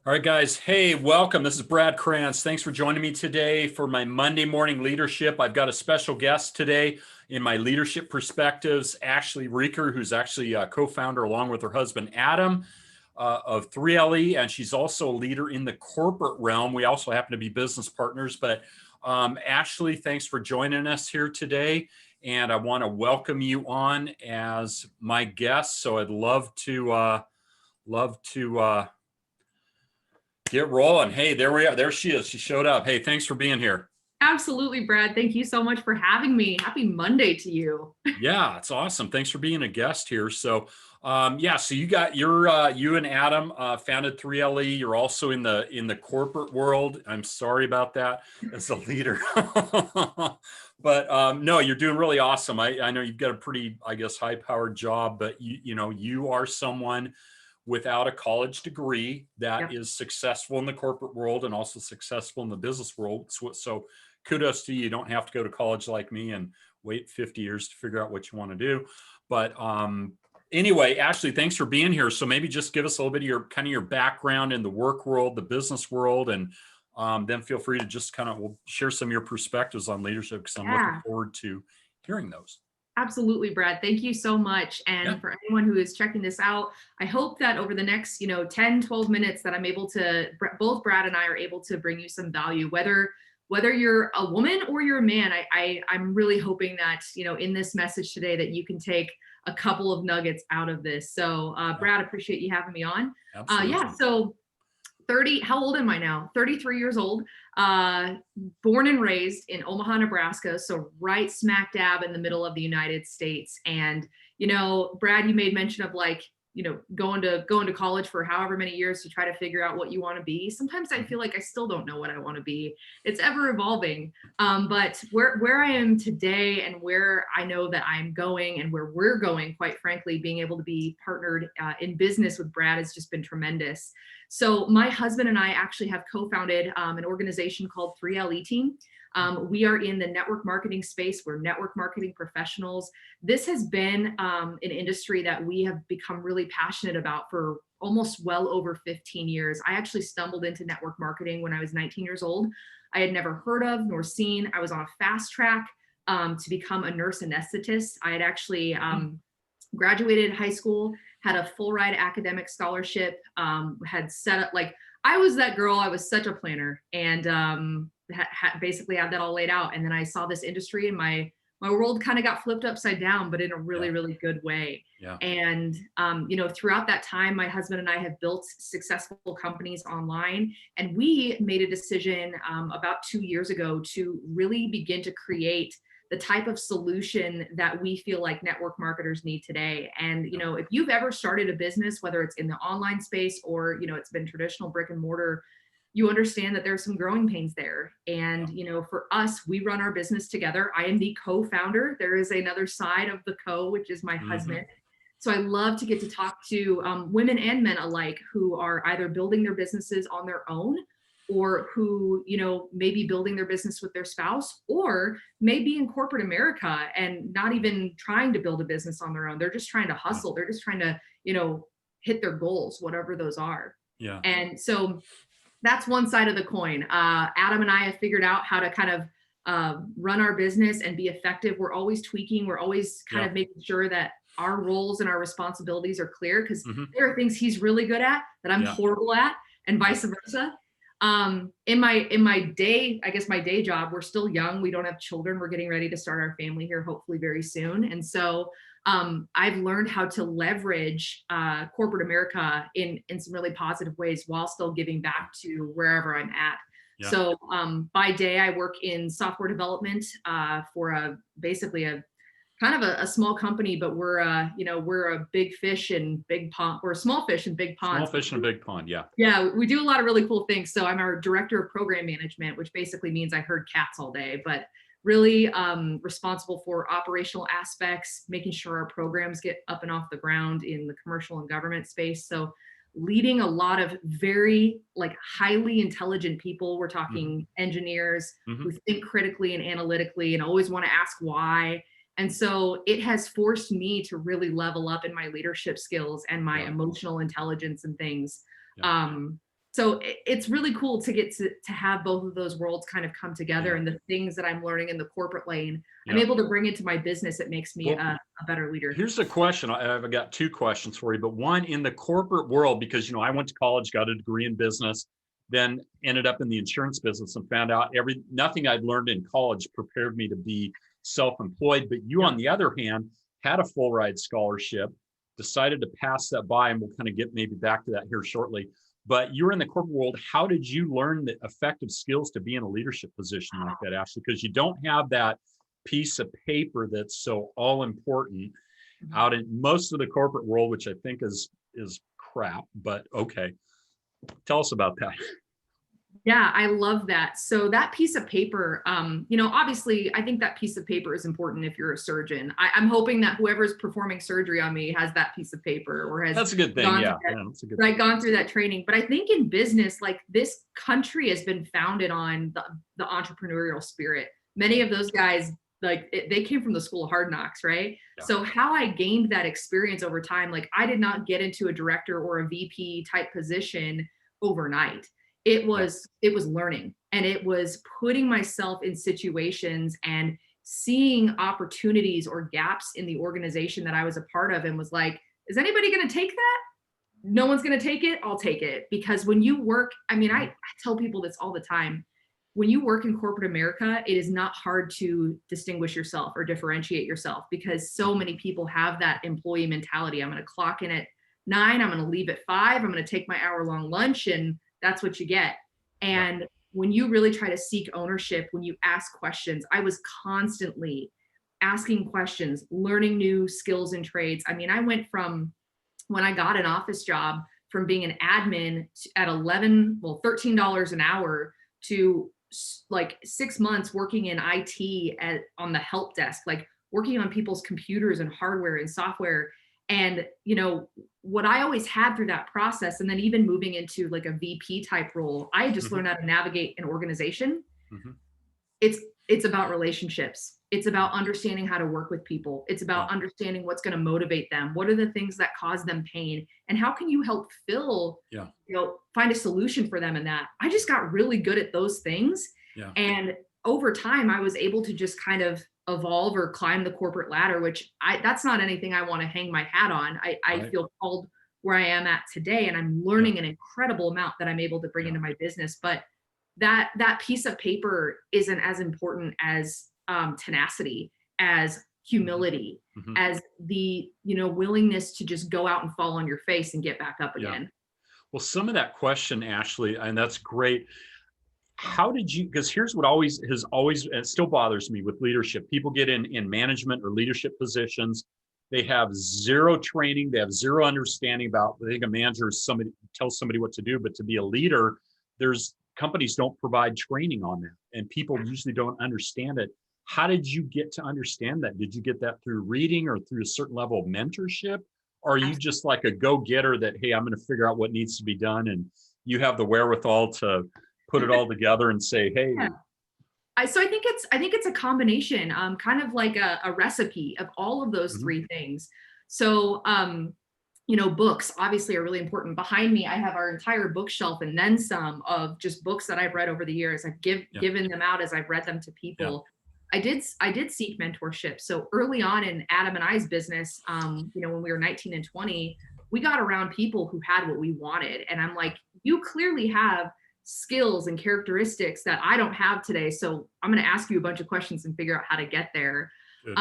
All right, guys. Hey, welcome. This is Brad Krantz. Thanks for joining me today for my Monday morning leadership. I've got a special guest today in my leadership perspectives, Ashleigh Reeker, who's actually a co-founder along with her husband, Adam, of 3LE. And she's also a leader in the corporate realm. We also happen to be business partners. But Ashleigh, thanks for joining us here today. And I want to welcome you on as my guest. So I'd love to get rolling. Hey, there we are. There she is. She showed up. Hey, thanks for being here. Absolutely, Brad. Thank you so much for having me. Happy Monday to you. Yeah, it's awesome. Thanks for being a guest here. So, yeah, so you and Adam founded 3LE. You're also in the corporate world. I'm sorry about that as a leader, but no, you're doing really awesome. I know you've got a pretty, I guess, high powered job, but you are someone without a college degree that Yep. is successful in the corporate world and also successful in the business world. So kudos to you. You don't have to go to college like me and wait 50 years to figure out what you want to do. But anyway, Ashleigh, thanks for being here. So maybe just give us a little bit of your background in the work world, the business world, and then feel free to just we'll share some of your perspectives on leadership because I'm looking Yeah, forward to hearing those. absolutely, Brad. Thank you so much. Yeah. And for anyone who is checking this out, I hope that over the next, 10, 12 minutes that I'm able to, both Brad and I are able to bring you some value, whether you're a woman or you're a man. I'm really hoping that, in this message today that you can take a couple of nuggets out of this. So, Yeah, Brad, appreciate you having me on. Yeah, absolutely. so 30, how old am I now? 33 years old, uh, born and raised in Omaha, Nebraska. So right smack dab in the middle of the United States. And, Brad, you made mention of like, going to college for however many years to try to figure out what you want to be. Sometimes I Mhm. feel like I still don't know what I want to be. It's ever evolving. But where I am today and where I know that I'm going and where we're going, quite frankly, being able to be partnered in business with Brad has just been tremendous. So my husband and I actually have co-founded an organization called 3LE Team. We are in the network marketing space. We're network marketing professionals. This has been an industry that we have become really passionate about for almost well over 15 years. I actually stumbled into network marketing when I was 19 years old. I had never heard of nor seen. I was on a fast track to become a nurse anesthetist. I had actually graduated high school, had a full ride academic scholarship, had set up like I was that girl. I was such a planner and basically had that all laid out. And then I saw this industry and my world kind of got flipped upside down, but in a really, Yeah. really good way. Yeah. And, throughout that time, my husband and I have built successful companies online. And we made a decision about 2 years ago to really begin to create the type of solution that we feel like network marketers need today. And, if you've ever started a business, whether it's in the online space or, it's been traditional brick and mortar, you understand that there's some growing pains there. And, for us, we run our business together. I am the co-founder. There is another side of the co, which is my Hmm. husband. So I love to get to talk to women and men alike who are either building their businesses on their own or who, maybe building their business with their spouse or maybe in corporate America and not even trying to build a business on their own. They're just trying to Yeah. hustle. They're just trying to, hit their goals, whatever those are. Yeah. And so that's one side of the coin. Adam and I have figured out how to kind of run our business and be effective. We're always tweaking. We're always kind Yeah. of making sure that our roles and our responsibilities are clear because Hmm. there are things he's really good at that I'm Yeah. horrible at, and Yeah. vice versa. In my day, I guess my day job, we're still young. We don't have children. We're getting ready to start our family here, hopefully very soon. And so I've learned how to leverage corporate America in some really positive ways while still giving back to wherever I'm at. Yeah. So by day, I work in software development for basically a kind of a small company, but we're a big fish in big pond. We're a small fish in big Small ponds. fish in a big pond. Yeah. Yeah, we do a lot of really cool things. So I'm our director of program management, which basically means I herd cats all day, but really responsible for operational aspects, making sure our programs get up and off the ground in the commercial and government space. So leading a lot of very like highly intelligent people. We're Hmm. talking engineers Hmm. who think critically and analytically and always want to ask why. And so it has forced me to really level up in my leadership skills and my Yeah. emotional intelligence and things. Yeah. Um, So it's really cool to get to have both of those worlds kind of come together, Yeah. and the things that I'm learning in the corporate lane, I'm Yeah. able to bring into my business. It makes me Well, a better leader. here's the question. I've got two questions for you, but one in the corporate world, because I went to college, got a degree in business, then ended up in the insurance business and found out nothing I'd learned in college prepared me to be self-employed. But you, Yep. on the other hand, had a full ride scholarship, decided to pass that by, and we'll kind of get maybe back to that here shortly. But you're in the corporate world. How did you learn the effective skills to be in a leadership position like that, Ashley? Because you don't have that piece of paper that's so all important Mhm. out in most of the corporate world, which I think is crap, but okay. Tell us about that. Yeah, I love that. So that piece of paper, obviously, I think that piece of paper is important if you're a surgeon. I'm hoping that whoever's performing surgery on me has that piece of paper or has That's a good thing. gone through Yeah, that, yeah, that's a good right, thing. gone through that training. But I think in business, like this country has been founded on the entrepreneurial spirit. Many of those guys, they came from the school of hard knocks, right? Yeah, So how I gained that experience over time, like I did not get into a director or a VP type position overnight. it yeah. was it was learning, and it was putting myself in situations and seeing opportunities or gaps in the organization that I was a part of, and was like, is anybody going to take that? No one's going to take it. I'll take it. Because when you work, I mean, I tell people this all the time. When you work in corporate America, it is not hard to distinguish yourself or differentiate yourself, because so many people have that employee mentality. I'm going to clock in at 9, I'm going to leave at 5, I'm going to take my hour-long lunch, and that's what you get. Yeah. And when you really try to seek ownership, when you ask questions, I was constantly asking questions, learning new skills and trades. I mean, I went from, when I got an office job, from being an admin at $13 an hour to like 6 months working in IT on the help desk, like working on people's computers and hardware and software. And, what I always had through that process, and then even moving into like a VP type role, I just Mhm, learned how to navigate an organization. mhm. It's about relationships. It's about understanding how to work with people. It's Yeah, about understanding what's going to motivate them. What are the things that cause them pain? And how can you help yeah, find a solution for them in that? I just got really good at those things. yeah, And over time, I was able to just kind of evolve or climb the corporate ladder, which that's not anything I want to hang my hat on. I right. feel called where I am at today, and I'm Yeah, learning an incredible amount that I'm able to bring yeah, into my business. But that piece of paper isn't as important as tenacity, as mhm, humility, mhm. as the willingness to just go out and fall on your face and get back up Yeah. again. Well, some of that question, Ashley, and that's great. How did you, because here's what always has always, and it still bothers me with leadership. People get in management or leadership positions. They have zero training. They have zero understanding about, I think a manager is somebody tells somebody what to do, but to be a leader, there's companies don't provide training on that. And people usually don't understand it. How did you get to understand that? Did you get that through reading or through a certain level of mentorship? Or are you just like a go-getter that, hey, I'm going to figure out what needs to be done, and you have the wherewithal to put it all together and say, hey, Yeah. So I think it's a combination, kind of like a recipe of all of those mhm, three things. So, books obviously are really important. Behind me, I have our entire bookshelf and then some of just books that I've read over the years. I've yeah, given them out as I've read them to yeah, people. I did seek mentorship. So early on in Adam and I's business, when we were 19 and 20, we got around people who had what we wanted. And I'm like, you clearly have skills and characteristics that I don't have today. So I'm going to ask you a bunch of questions and figure out how to get there. good,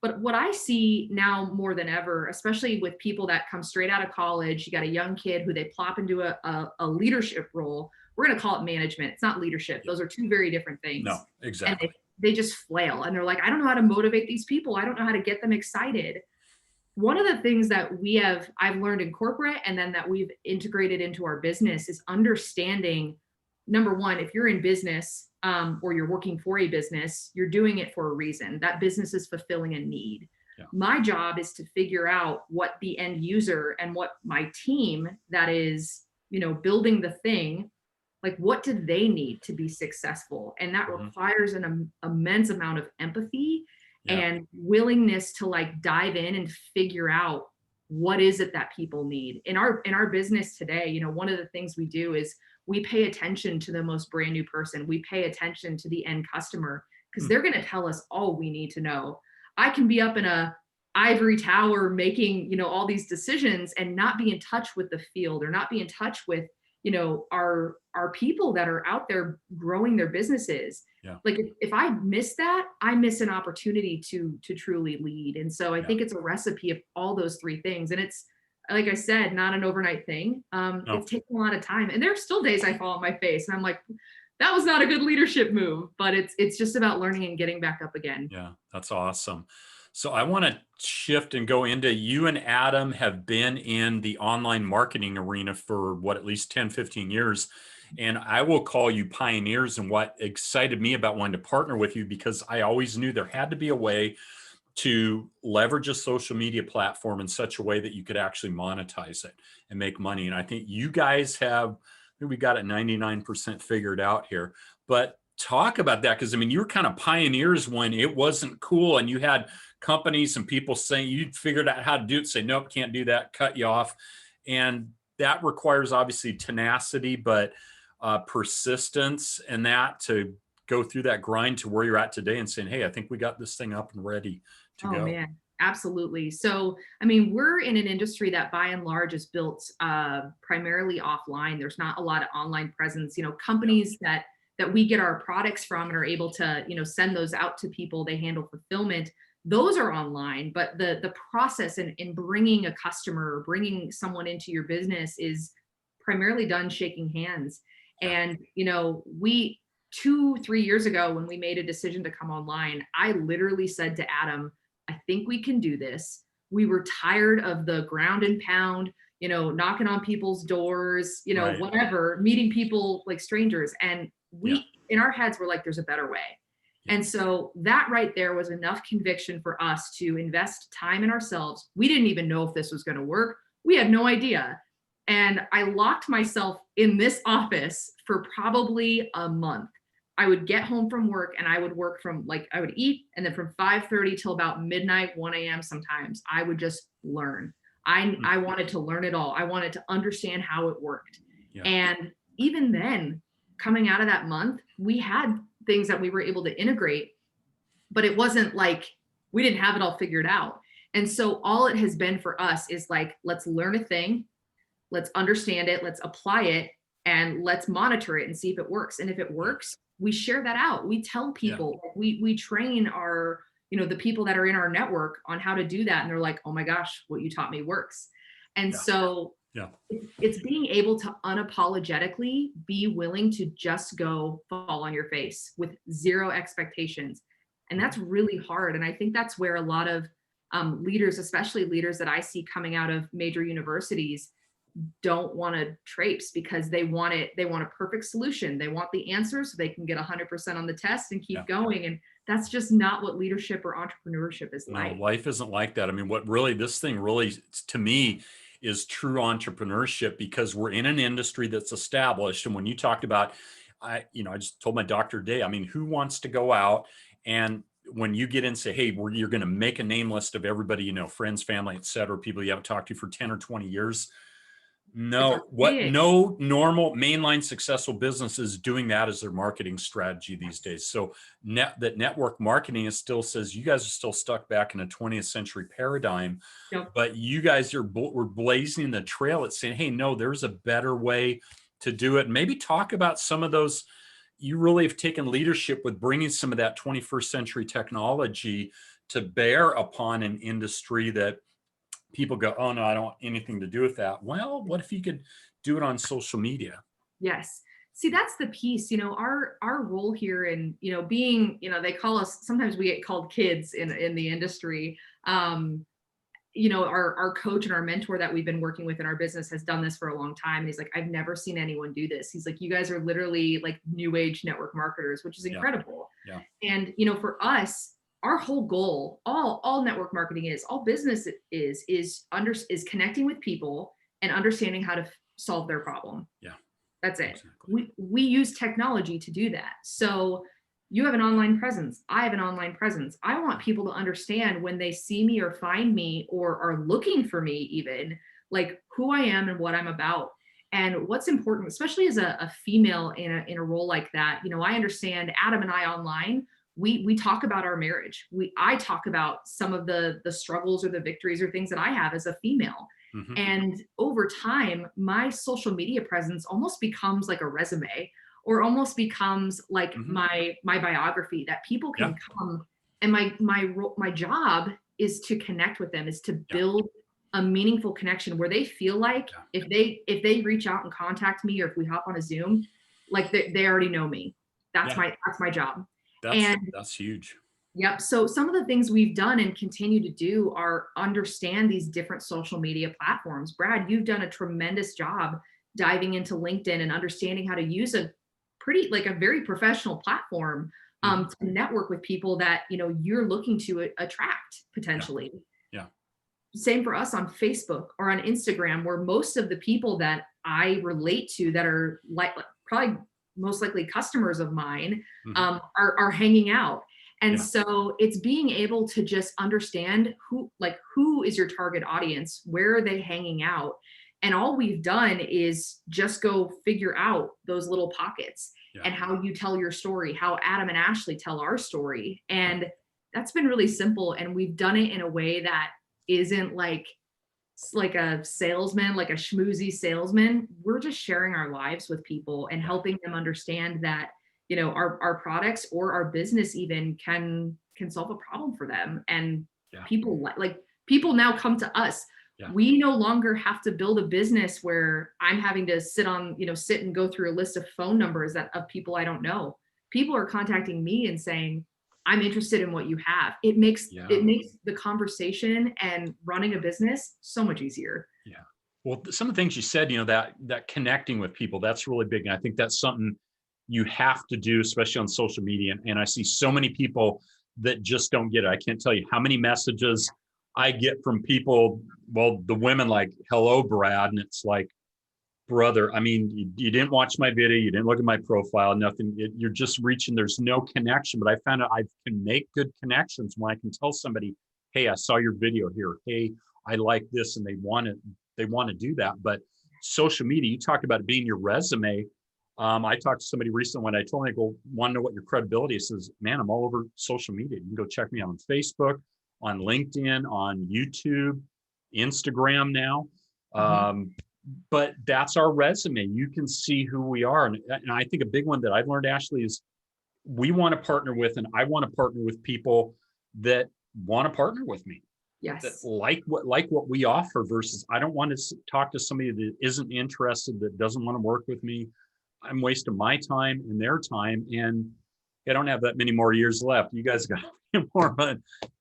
But what I see now more than ever, especially with people that come straight out of college, you got a young kid who they plop into a leadership role. We're going to call it management. It's not leadership. yeah, Those are two very different things. no, And exactly, they just flail, and they're like, I don't know how to motivate these people. I don't know how to get them excited. One of the things that I've learned in corporate, and then that we've integrated into our business, is understanding, number one, if you're in business, or you're working for a business, you're doing it for a reason. That business is fulfilling a need. yeah, My job is to figure out what the end user and what my team that is, building the thing, like what do they need to be successful? And that mhm, requires an immense amount of empathy yeah, and willingness to like dive in and figure out what is it that people need in our business today. You know, one of the things we do is we pay attention to the most brand new person. We pay attention to the end customer because they're going to tell us all we need to know. I can be up in a ivory tower making, you know, all these decisions and not be in touch with the field or not be in touch with, you know, our people that are out there growing their businesses. Yeah. Like if I miss that, I miss an opportunity to truly lead. And so I think it's a recipe of all those three things. And it's, like I said, not an overnight thing. No. It's taken a lot of time. And there are still days I fall on my face and I'm like, that was not a good leadership move, but it's just about learning and getting back up again. Yeah, that's awesome. So I want to shift and go into, you and Adam have been in the online marketing arena for what, at least 10, 15 years. And I will call you pioneers. And what excited me about wanting to partner with you, because I always knew there had to be a way to leverage a social media platform in such a way that you could actually monetize it and make money. And I think you guys have, we got it 99% figured out here. But talk about that, because I mean, you were kind of pioneers when it wasn't cool, and you had companies and people saying you figured out how to do it, say, nope, can't do that, cut you off. And that requires obviously tenacity, but persistence, and that to go through that grind to where you're at today and saying, hey, I think we got this thing up and ready to go. Oh man, absolutely. So, I mean, we're in an industry that by and large is built primarily offline. There's not a lot of online presence. You know, companies that we get our products from and are able to, you know, send those out to people, they handle fulfillment. Those are online, but the process in bringing a customer or bringing someone into your business is primarily done shaking hands. And, you know, 2-3 years ago, when we made a decision to come online, I literally said to Adam, I think we can do this. We were tired of the ground and pound, you know, knocking on people's doors, you know, whatever, meeting people like strangers. And we, in our heads, were like, there's a better way. And so that right there was enough conviction for us to invest time in ourselves. We didn't even know if this was going to work. We had no idea. And I locked myself in this office for probably a month. I would get home from work and I would work from, like, I would eat, and then from 5:30 till about midnight, 1 a.m. sometimes, I would just learn. I wanted to learn it all. I wanted to understand how it worked. And even then, coming out of that month, we had things that we were able to integrate, but it wasn't like we didn't have it all figured out. And so all it has been for us is like, let's learn a thing, let's understand it, let's apply it, and let's monitor it and see if it works. And if it works, we share that out. We tell people, we train our, you know, the people that are in our network on how to do that. And they're like, oh my gosh, what you taught me works. And so it's being able to unapologetically be willing to just go fall on your face with zero expectations. And that's really hard. And I think that's where a lot of leaders, especially leaders that I see coming out of major universities, don't want to traipse, because they want a perfect solution. They want the answer so they can get 100% on the test and keep going. And that's just not what leadership or entrepreneurship is like. No, life isn't like that. I mean, what really, this thing really, to me, is true entrepreneurship, because we're in an industry that's established. And when you talked about, I just told my doctor today, I mean, who wants to go out and when you get in and say, hey, you're going to make a name list of everybody, you know, friends, family, et cetera, people you haven't talked to for 10 or 20 years. No, no normal mainline successful business is doing that as their marketing strategy these days. So that network marketing still says you guys are still stuck back in a 20th century paradigm, but you guys were blazing the trail at saying, hey, no, there's a better way to do it. Maybe talk about some of those. You really have taken leadership with bringing some of that 21st century technology to bear upon an industry that people go, oh no, I don't want anything to do with that. Well, what if you could do it on social media? Yes. See, that's the piece, you know, our role here in, you know, being, you know, they call us, sometimes we get called kids in the industry. You know, our coach and our mentor that we've been working with in our business has done this for a long time. And he's like, I've never seen anyone do this. He's like, you guys are literally like new age network marketers, which is incredible. And, you know, for us, our whole goal, all network marketing is, all business is connecting with people and understanding how to solve their problem. That's it. Exactly. We use technology to do that. So You have an online presence. I have an online presence. I want people to understand when they see me or find me or are looking for me, even like who I am and what I'm about. And what's important, especially as a female in a role like that, I understand Adam and I online, we talk about our marriage. I talk about some of the struggles or the victories or things that I have as a female. Hmm. And over time, my social media presence almost becomes like a resume, or almost becomes like Hmm. my biography, that people Yeah. can come, and my job is to connect with them, is to Yeah. build a meaningful connection where they feel like Yeah. if they reach out and contact me, or if we hop on a Zoom, like they already know me. That's Yeah. my job. That's And that's huge. yep. So some of the things we've done and continue to do are understand these different social media platforms. Brad, you've done a tremendous job diving into LinkedIn and understanding how to use a very professional platform Hmm. to network with people that you're looking to attract Yeah. potentially. Yeah. Same for us on Facebook or on Instagram, where most of the people that I relate to that are like probably most likely customers of mine Hmm. are hanging out. And Yeah. so it's being able to just understand who is your target audience, where are they hanging out? And all we've done is just go figure out those little pockets Yeah. and how you tell your story, how Adam and Ashleigh tell our story. Yeah. And that's been really simple. And we've done it in a way that isn't like a salesman, like a schmoozy salesman. We're just sharing our lives with people and Yeah. helping them understand that, our products or our business even can solve a problem for them. And Yeah. people now come to us. Yeah. We no longer have to build a business where I'm having to sit and go through a list of phone numbers of people I don't know. People are contacting me and saying, I'm interested in what you have. It makes Yeah. the conversation and running a business so much easier. Yeah. Well, some of the things you said, that connecting with people, that's really big. And I think that's something you have to do, especially on social media. And I see so many people that just don't get it. I can't tell you how many messages I get from people, well, the women like, hello, Brad. And it's like, brother, I mean, you didn't watch my video, you didn't look at my profile, nothing. You're just reaching, there's no connection. But I found out I can make good connections when I can tell somebody, hey, I saw your video here. Hey, I like this, and they want to do that. But social media, you talked about it being your resume. I talked to somebody recently when I told them, I go, want to know what your credibility is. Says, man, I'm all over social media. You can go check me out on Facebook, on LinkedIn, on YouTube, Instagram now. Mhm. But that's our resume. You can see who we are. And I think a big one that I've learned, Ashleigh, is we want to partner with, and I want to partner with people that want to partner with me, that Yes. like what we offer, versus I don't want to talk to somebody that isn't interested, that doesn't want to work with me. I'm wasting my time and their time, and I don't have that many more years left. You guys got more, but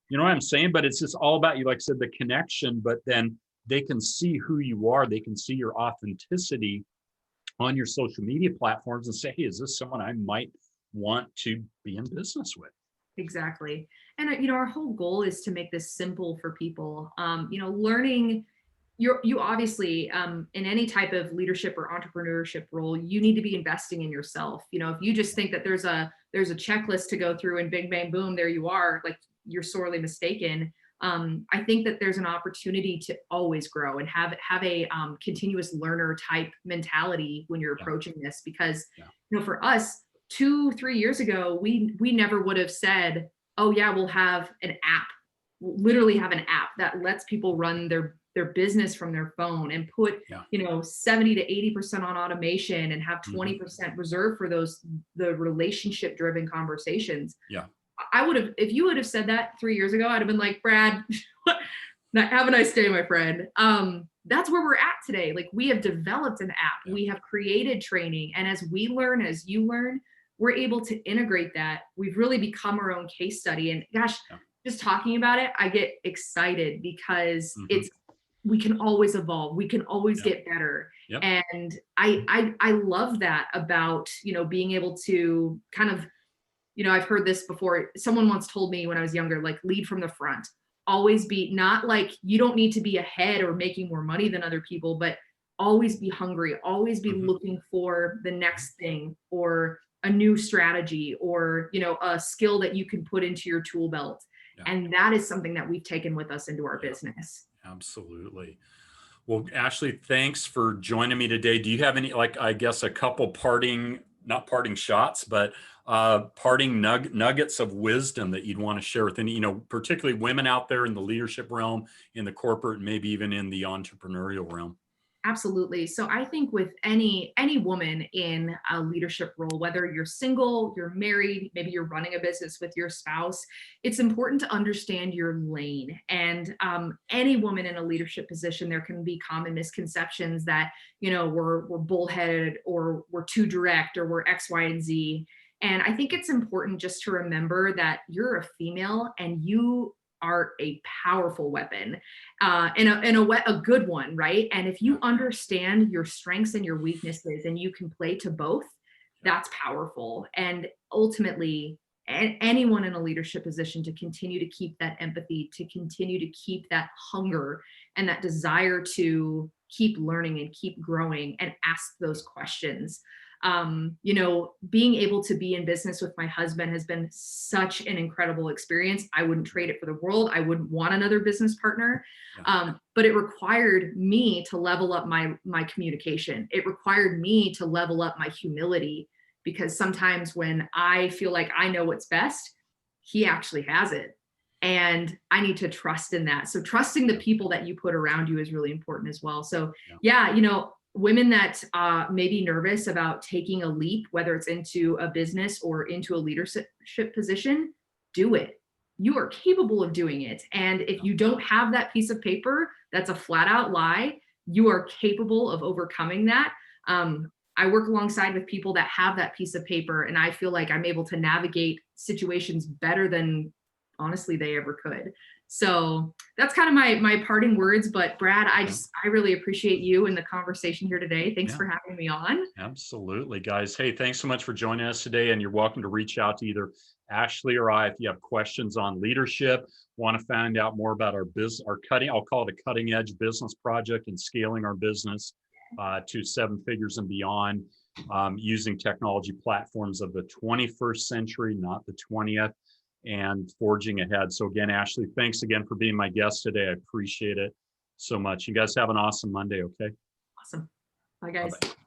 you know what I'm saying? But it's just all about, you, like I said, the connection, but then they can see who you are. They can see your authenticity on your social media platforms and say, hey, is this someone I might want to be in business with? Exactly. And our whole goal is to make this simple for people. Learning you obviously in any type of leadership or entrepreneurship role, you need to be investing in yourself. If you just think that there's a checklist to go through and bing bang boom, there you are, like, you're sorely mistaken. I think that there's an opportunity to always grow and have a continuous learner type mentality when you're Yeah. approaching this, because Yeah. for us 2-3 years ago, we never would have said, oh yeah, we'll have an app. We'll literally have an app that lets people run their business from their phone and put Yeah. 70 to 80% on automation and have Mhm. 20% reserved for the relationship driven conversations. Yeah. I would have, if you would have said that 3 years ago, I'd have been like, Brad, have a nice day, my friend. That's where we're at today. Like, we have developed an app, Yeah. we have created training, and as we learn, as you learn, we're able to integrate that. We've really become our own case study. And gosh, Yeah. just talking about it, I get excited because Mhm. we can always evolve. We can always Yep. get better. Yep. And I love that about, being able to kind of, I've heard this before. Someone once told me when I was younger, like, lead from the front. Always be, not like you don't need to be ahead or making more money than other people, but always be hungry, always be Mhm. looking for the next thing, or a new strategy or, a skill that you can put into your tool belt. Yeah. And that is something that we've taken with us into our business. Absolutely. Well, Ashleigh, thanks for joining me today. Do you have any, like, I guess, a couple not parting shots, but parting nuggets of wisdom that you'd want to share with any, particularly women out there in the leadership realm, in the corporate, and maybe even in the entrepreneurial realm? Absolutely. So I think with any woman in a leadership role, whether you're single, you're married, maybe you're running a business with your spouse, it's important to understand your lane. And any woman in a leadership position, there can be common misconceptions that we're bullheaded or we're too direct or we're X, Y, and Z. And I think it's important just to remember that you're a female and you are a powerful weapon, and a good one, right? And if you understand your strengths and your weaknesses and you can play to both, that's powerful. And ultimately, anyone in a leadership position to continue to keep that empathy, to continue to keep that hunger and that desire to keep learning and keep growing and ask those questions. Being able to be in business with my husband has been such an incredible experience. I wouldn't trade it for the world. I wouldn't want another business partner. But it required me to level up my communication. It required me to level up my humility, because sometimes when I feel like I know what's best, he actually has it. And I need to trust in that. So trusting the people that you put around you is really important as well. So women that may be nervous about taking a leap, whether it's into a business or into a leadership position, do it. You are capable of doing it. And if you don't have that piece of paper, that's a flat out lie. You are capable of overcoming that. I work alongside with people that have that piece of paper, and I feel like I'm able to navigate situations better than honestly they ever could. So that's kind of my parting words. But Brad, I really appreciate you and the conversation here today. Thanks for having me on. Absolutely, guys. Hey, thanks so much for joining us today. And you're welcome to reach out to either Ashleigh or I if you have questions on leadership, want to find out more about our business, I'll call it a cutting edge business project and scaling our business to 7 figures and beyond, using technology platforms of the 21st century, not the 20th. And forging ahead. So again, Ashleigh, thanks again for being my guest today. I appreciate it so much. You guys have an awesome Monday, okay? Awesome. Bye, guys. Bye-bye.